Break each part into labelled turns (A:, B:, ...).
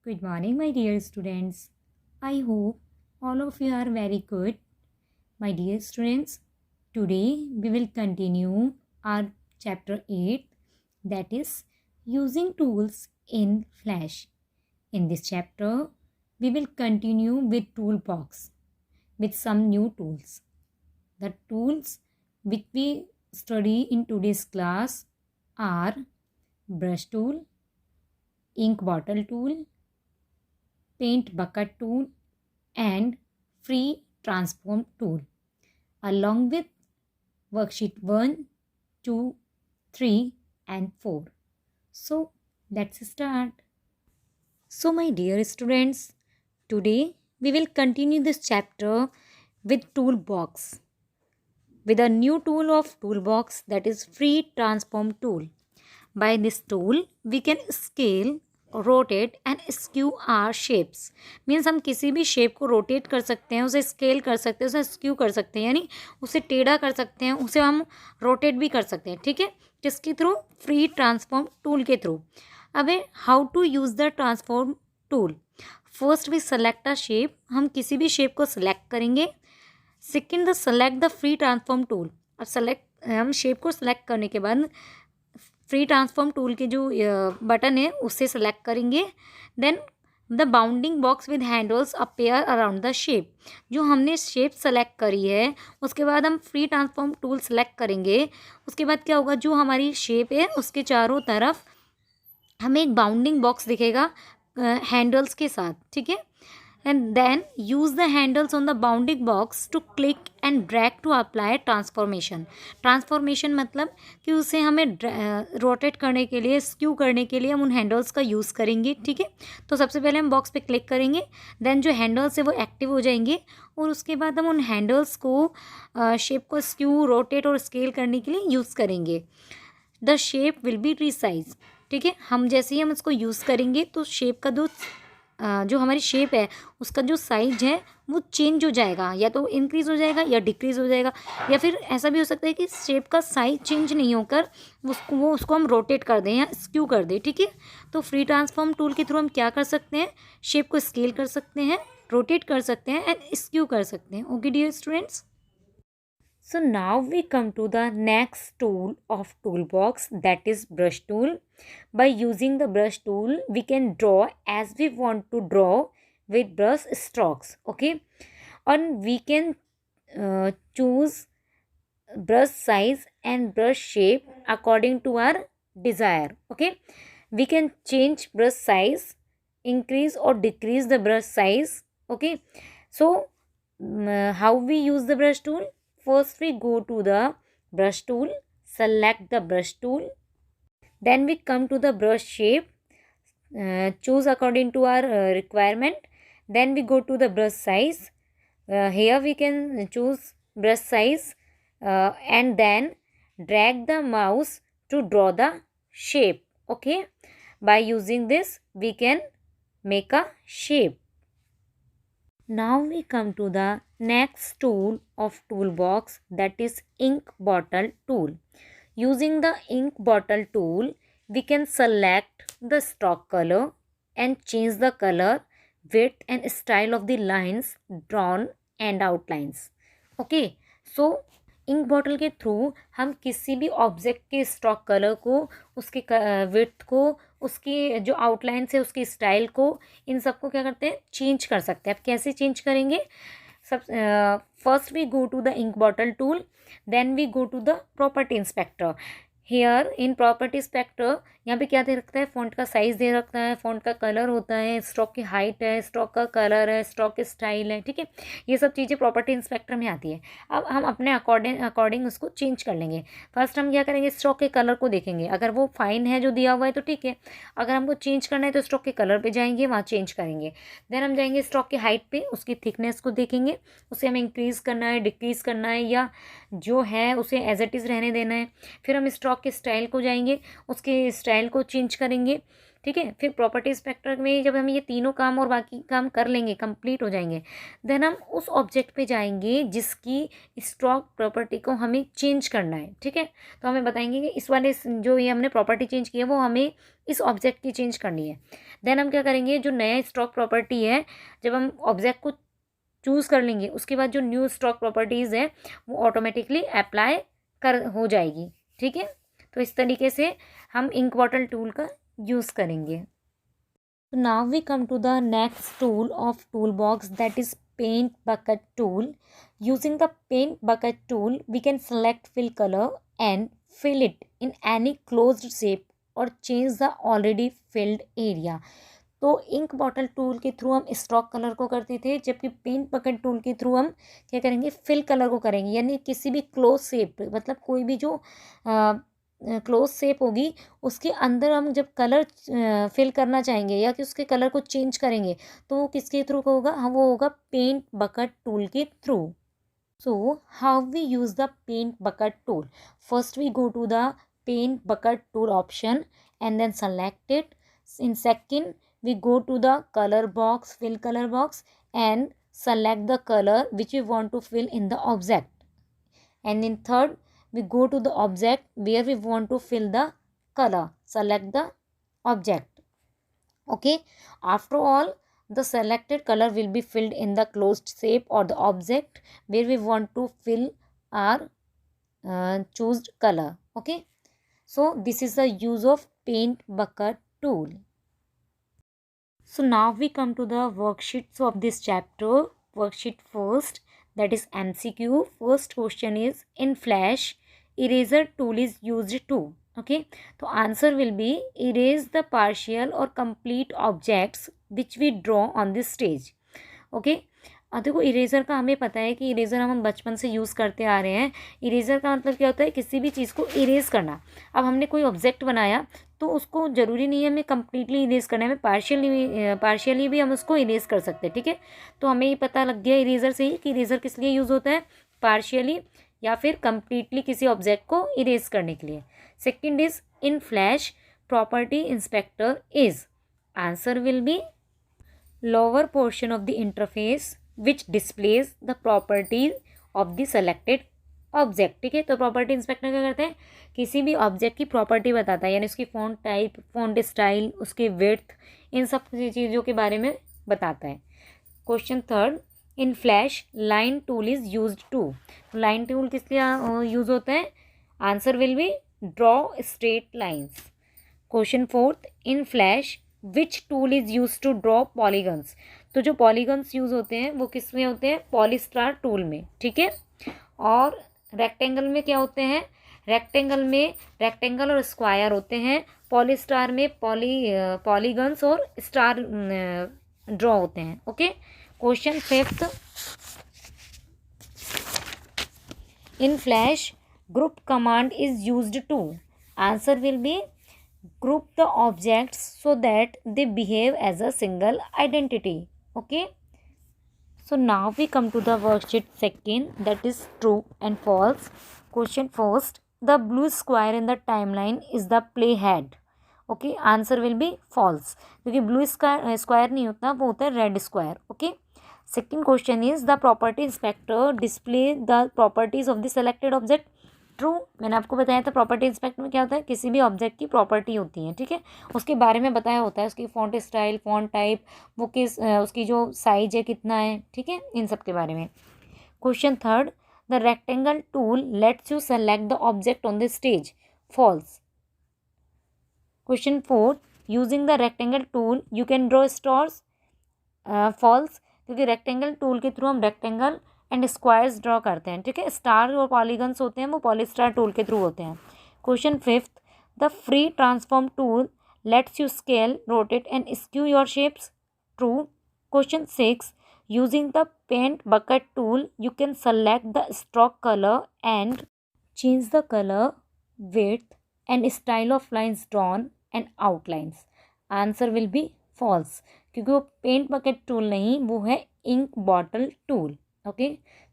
A: Good morning, my dear students. I hope all of you are very good. My dear students, today we will continue our chapter 8, that is using tools in Flash. In this chapter, we will continue with toolbox with some new tools. The tools which we study in today's class are brush tool, ink bottle tool, paint bucket tool, and free transform tool, along with worksheet 1, 2, 3 and 4. So let's start. So my dear students, today we will continue this chapter with toolbox, with a new tool of toolbox, that is free transform tool. By this tool we can scale, rotate and skew our shapes. Means हम किसी भी shape को rotate कर सकते हैं, उसे scale कर सकते हैं, उसे स्क्यू कर सकते हैं, यानी उसे टेढ़ा कर सकते हैं, उसे हम रोटेट भी कर सकते हैं. ठीक है, किसके थ्रू? फ्री ट्रांसफॉर्म टूल के थ्रू. अब how to use the transform tool. First we select a shape. हम किसी भी शेप को सिलेक्ट करेंगे. Second the select the free transform tool. अब हम शेप को सिलेक्ट करने के बाद फ्री ट्रांसफॉर्म टूल के जो बटन है उससे सेलेक्ट करेंगे. Then the bounding box with handles appear around the shape. जो हमने शेप सेलेक्ट करी है उसके बाद हम फ्री ट्रांसफॉर्म टूल सेलेक्ट करेंगे. उसके बाद क्या होगा, जो हमारी शेप है उसके चारों तरफ हमें एक बाउंडिंग बॉक्स दिखेगा हैंडल्स के साथ. ठीक है, and then use the handles on the bounding box to click and drag to apply transformation. Transformation मतलब कि उसे हमें रोटेट करने के लिए, स्क्यू करने के लिए हम उन हैंडल्स का यूज़ करेंगे. ठीक है, तो सबसे पहले हम बॉक्स पे क्लिक करेंगे, देन जो हैंडल्स है वो एक्टिव हो जाएंगे और उसके बाद हम उन हैंडल्स को शेप को स्क्यू, रोटेट और स्केल करने के लिए यूज़ करेंगे. The shape will be resize. ठीक है, हम जैसे ही हम इसको यूज़ करेंगे तो शेप का जो हमारी शेप है उसका जो साइज है वो चेंज हो जाएगा, या तो इंक्रीज़ हो जाएगा या डिक्रीज़ हो जाएगा, या फिर ऐसा भी हो सकता है कि शेप का साइज चेंज नहीं होकर उसको हम रोटेट कर दें या स्क्यू कर दें. ठीक है, तो फ्री ट्रांसफॉर्म टूल के थ्रू हम क्या कर सकते हैं, शेप को स्केल कर सकते हैं, रोटेट कर सकते हैं एंड स्क्यू कर सकते हैं. Okay dear students, so now we come to the next tool of toolbox, that is brush tool. By using the brush tool we can draw as we want to draw with brush strokes. Okay, and we can choose brush size and brush shape according to our desire. Okay, we can change brush size, increase or decrease the brush size. Okay, so how we use the brush tool? First we go to the brush tool, select the brush tool, then we come to the brush shape, choose according to our requirement, then we go to the brush size. Here we can choose brush size and then drag the mouse to draw the shape. Okay, by using this we can make a shape. Now we come to the next tool of toolbox, that is ink bottle tool. Using the ink bottle tool we can select the stroke color and change the color, width and style of the lines drawn and outlines. Okay, so ink bottle के through हम किसी भी object के stroke colour को, उसके width को, उसकी जो आउटलाइंस है उसकी स्टाइल को, इन सबको क्या करते हैं, चेंज कर सकते हैं. अब कैसे चेंज करेंगे? First we go to the ink bottle tool, then we go to the property inspector. Here in property inspector यहाँ पे क्या दे रखता है, फ़ॉन्ट का साइज़ दे रखता है, फ़ॉन्ट का कलर होता है, स्ट्रोक की हाइट है, स्ट्रोक का कलर है, स्ट्रोक की स्टाइल है. ठीक है, ये सब चीज़ें प्रॉपर्टी इंस्पेक्टर में आती है. अब हम अपने अकॉर्डिंग उसको चेंज कर लेंगे. फर्स्ट हम क्या करेंगे, स्ट्रोक के कलर को देखेंगे. अगर वो फाइन है जो दिया हुआ है तो ठीक है, अगर हमको चेंज करना है तो स्ट्रोक के कलर पर जाएंगे, वहाँ चेंज करेंगे. देन हम जाएंगे स्ट्रोक की हाइट पर, उसकी थिकनेस को देखेंगे, उसे हमें इंक्रीज़ करना है, डिक्रीज़ करना है, या जो है उसे एज इट इज़ रहने देना है. फिर हम स्ट्रोक के स्टाइल को जाएंगे, उसके स्टाइल को चेंज करेंगे. ठीक है। फिर प्रॉपर्टी इंस्पेक्टर में जब हम ये तीनों काम और बाकी काम कर लेंगे, कंप्लीट हो जाएंगे, देन हम उस ऑब्जेक्ट पे जाएंगे जिसकी स्टॉक प्रॉपर्टी को हमें चेंज करना है। ठीक है, तो हमें बताएंगे कि इस वाले जो ये हमने प्रॉपर्टी चेंज की है वो हमें इस ऑब्जेक्ट की चेंज करनी है। देन हम क्या करेंगे, जो नया स्टॉक प्रॉपर्टी है, जब हम ऑब्जेक्ट को चूज़ कर लेंगे उसके बाद जो न्यू स्टॉक प्रॉपर्टीज़ है वो ऑटोमेटिकली अप्लाई कर हो जाएगी। ठीक है, तो इस तरीके से हम इंक बॉटल टूल का यूज़ करेंगे। So now we come to the next tool of toolbox, that is paint bucket tool. Using the paint bucket tool, we can select fill color and fill it in any closed shape or change the already filled area. तो ink bottle tool के through हम stroke colour को करते थे, जबकि paint bucket tool के through हम क्या करेंगे, फिल कलर को करेंगे। यानी किसी भी क्लोज शेप, मतलब कोई भी जो क्लोज शेप होगी उसके अंदर हम जब कलर फिल करना चाहेंगे या कि उसके कलर को चेंज करेंगे तो वो किसके थ्रू होगा, हाँ वो होगा पेंट बकेट टूल के through. So how we use the paint bucket tool? First we go to the paint bucket tool option and then select it. In second, we go to the color box, fill color box, and select the color which we want to fill in the object. And in third, we go to the object where we want to fill the color, select the object. Okay, after all, the selected color will be filled in the closed shape or the object where we want to fill our chosen color. Okay, so this is the use of paint bucket tool. So now we come to the worksheets of this chapter. Worksheet first, that is MCQ. First question is, in Flash, eraser tool is used to. Okay, so answer will be erase the partial or complete objects which we draw on this stage. Okay, देखो eraser का हमें पता है कि eraser हम बचपन से use करते आ रहे हैं। इरेज़र का मतलब क्या होता है, किसी भी चीज़ को इरेज़ करना। अब हमने कोई ऑब्जेक्ट बनाया तो उसको ज़रूरी नहीं है हमें कम्प्लीटली इरेज़ करना है, हमें पार्शियली भी हम उसको इरेज़ कर सकते हैं। ठीक है, तो हमें ये पता लग गया इरेज़र से ही कि इरेज़र किस लिए यूज़ होता है, पार्शियली या फिर कम्प्लीटली किसी ऑब्जेक्ट को इरेज़ करने के लिए। Second is, in flash property inspector is, answer will B lower portion of the interface which displays the properties of the selected object. ठीक है, तो प्रॉपर्टी इंस्पेक्टर क्या करते हैं, किसी भी ऑब्जेक्ट की प्रॉपर्टी बताता है, यानी उसकी फ़ॉन्ट टाइप, फ़ॉन्ट स्टाइल, उसकी विड्थ, इन सब चीज़ों के बारे में बताता है। Question third, in Flash line tool is used to, line tool किस लिए यूज़ होता है, answer will be draw straight lines. Question fourth, in Flash which tool is use to draw polygons, तो जो पॉलीगन्स यूज़ होते हैं वो किस में होते हैं, पॉलीस्टार टूल में। ठीक है, और रेक्टेंगल में क्या होते हैं, रेक्टेंगल में रेक्टेंगल और स्क्वायर होते हैं, पॉलीस्टार में पॉलीगन्स और स्टार ड्रॉ होते हैं। Okay, question fifth, in Flash group command is used to, answer will be group the objects so that they behave as a single identity. Okay, so now we come to the worksheet second, that is true and false. Question first, the blue square in the timeline is the playhead. Okay, answer will be false, क्योंकि blue square नहीं होता, वो होता है red square. Okay, second question is, the property inspector display the properties of the selected object. True, मैंने आपको बताया था प्रॉपर्टी इंस्पेक्टर में क्या होता है, किसी भी ऑब्जेक्ट की प्रॉपर्टी होती है। ठीक है, उसके बारे में बताया होता है, उसकी फॉन्ट स्टाइल, फॉन्ट टाइप, वो किस उसकी जो साइज है कितना है। ठीक है, इन सब के बारे में। Question third, the rectangle tool lets you select the object on the stage, false. Question fourth, using the rectangle tool you can draw stars, false, क्योंकि रेक्टेंगल टूल के थ्रू हम रेक्टेंगल एंड स्क्वायर्स ड्रॉ करते हैं। ठीक है, star और polygons होते हैं वो पॉलीस्टार टूल के थ्रू होते हैं। Question fifth, the free transform tool lets you scale, rotate and skew your shapes, true. Question six, using the paint bucket tool you can select the stroke colour and change the colour, width and style of lines drawn and outlines, answer will be false, क्योंकि वो paint bucket tool नहीं, वो है ink bottle tool. Okay,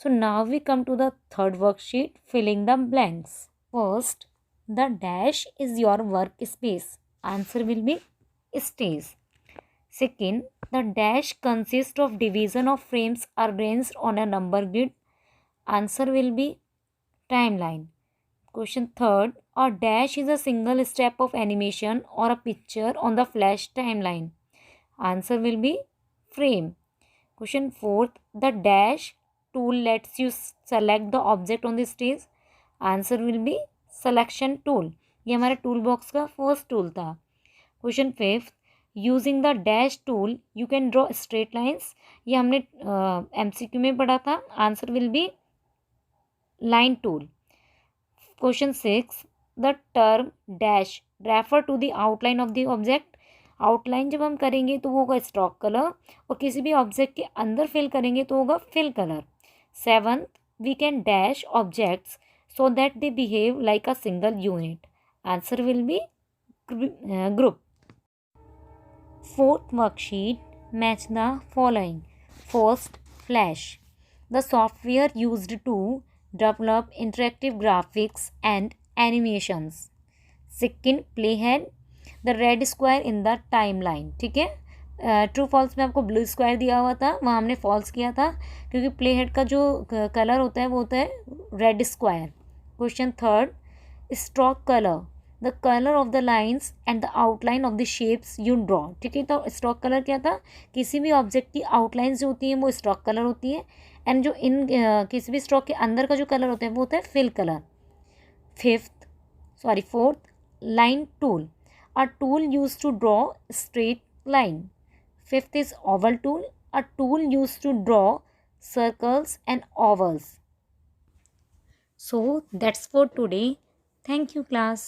A: so now we come to the third worksheet, filling the blanks. First, the dash is your workspace, answer will be stage. Second, the dash consists of division of frames arranged on a number grid. Answer will be timeline. Question third, a dash is a single step of animation or a picture on the flash timeline. Answer will be frame. Question fourth, the dash tool lets you select the object on the stage. Answer will be selection tool. ये हमारे tool box का first tool था. Question fifth, using the dash tool you can draw straight lines. ये हमने MCQ में पढ़ा था. Answer will be line tool. Question six, the term dash refer to the outline of the object. Outline जब हम करेंगे तो वो होगा स्ट्रोक कलर, और किसी भी ऑब्जेक्ट के अंदर फिल करेंगे तो होगा fill colour. Seventh, we can dash objects so that they behave like a single unit. Answer will be group. Fourth worksheet, match the following. First, Flash, the software used to develop interactive graphics and animations. Second, Playhead, the red square in the timeline. ठीक है, true false में आपको blue square दिया हुआ था, वहाँ हमने false किया था क्योंकि प्लेहेड का जो कलर होता है वो होता है red square. Question third, stroke colour, the colour of the lines and the outline of the shapes you draw. ठीक है, तो स्ट्रोक कलर क्या था, किसी भी ऑब्जेक्ट की आउटलाइंस जो होती हैं वो स्ट्रोक कलर होती है, एंड जो इन किसी भी स्ट्रोक के अंदर का जो कलर होता है वो होता है fill colour. Fourth, line tool, a tool use to draw straight line. Fifth is oval tool, a tool used to draw circles and ovals. So that's for today. Thank you, class.